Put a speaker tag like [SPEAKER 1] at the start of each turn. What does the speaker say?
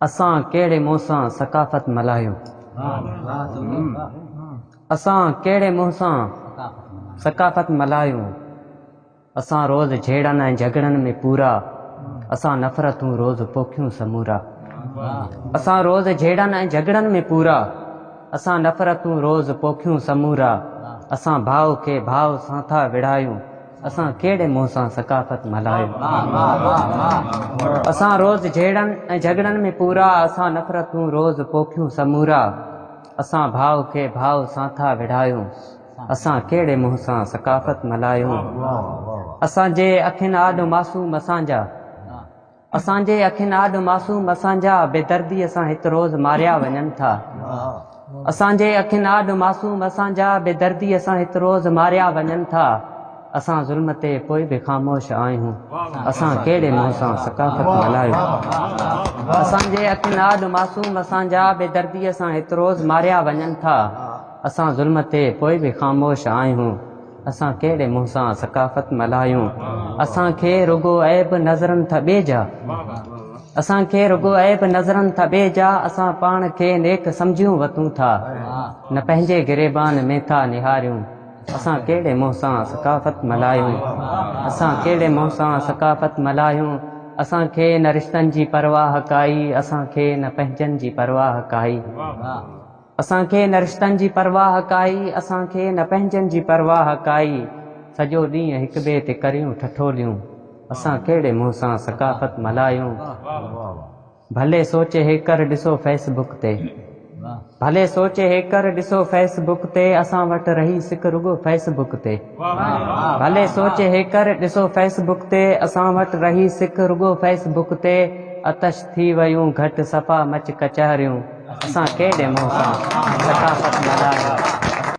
[SPEAKER 1] असां कहिड़े मुंहं सां सकाफ़त मल्हायूं। असां कहिड़े मुंहं सां सकाफ़त मल्हायूं। असां रोज़ झेड़नि ऐं झगड़नि में पूरा, असां नफ़रतूं रोज़ पोखियूं समूरा। असां रोज़ झेड़नि ऐं झगड़नि में पूरा, असां नफ़रतूं रोज़ पोखियूं समूरा। असां भाउ खे भाउ सां था विढ़ायूं, असां कहिड़े मुंहं सां सकाफ़त मल्हायूं। असां रोज़ झेड़नि ऐं झगड़नि में पूरा, असां नफ़रतूं रोज़ पोखियूं समूरा। असां भाउ खे भाउ सां था विढ़ायूं, असां कहिड़े मुंहं सां सकाफ़त मल्हायूं। असांजे अखियुनि आॾ मासूम असांजा, असांजे अखियुनि आॾ मासूम असांजा, बेदर्दीअ सां हिकु रोज़ मारिया वञनि था। असांजे अखियुनि आॾ मासूम असांजा, बेदर्दीअ सां हिकु रोज़ मारिया वञनि था। असां ज़ुल्म ते पोइ बि ख़ामोश आहियूं, असां कहिड़े मुंहं सां सकाफ़त मल्हायूं। असांजे अखियुनि आॾ मासूम असांजा, बेदर्दीअ सां हिकु रोज़ मारिया वञनि था। असां ज़ुल्म ते पोइ बि ख़ामोश आहियूं, असां कहिड़े मुंहं सां सकाफ़त मल्हायूं। असांखे रुगो ऐब नज़रनि था ॿिए जा, असांखे रुगो ऐब नज़रनि था ॿिए जा। असां पाण खे नेक सम्झियूं वठूं था, न पंहिंजे गिरेबान में था निहारियूं। असां कहिड़े मुंहं सां सकाफ़त मल्हायूं। असां कहिड़े मुंहं सां सकाफ़त मल्हायूं। असांखे न रिश्तनि जी परवाह काई, असांखे न पंहिंजनि जी परवाह काई। असांखे न रिश्तनि जी परवाह काई, असांखे न पंहिंजनि जी परवाह काई। सॼो ॾींहुं हिक ॿिए ते करियूं ठठोलियूं, असां कहिड़े मुंहं सां सकाफ़त मल्हायूं। भले सोचे हे कर ॾिसो फेसबुक ते, भले सोचे हे कर ॾिसो फेसबुक ते, असां वटि रही सिक रुगो फेसबुक ते। भले सोचे हे कर ॾिसो फेसबुक ते, असां वटि रही सिक रुगो फेसबुक ते। अतश थी वयूं घटि सफ़ा मच कचहरियूं, असां कहिड़े मुंहं सां सकाफ़त मल्हायूं।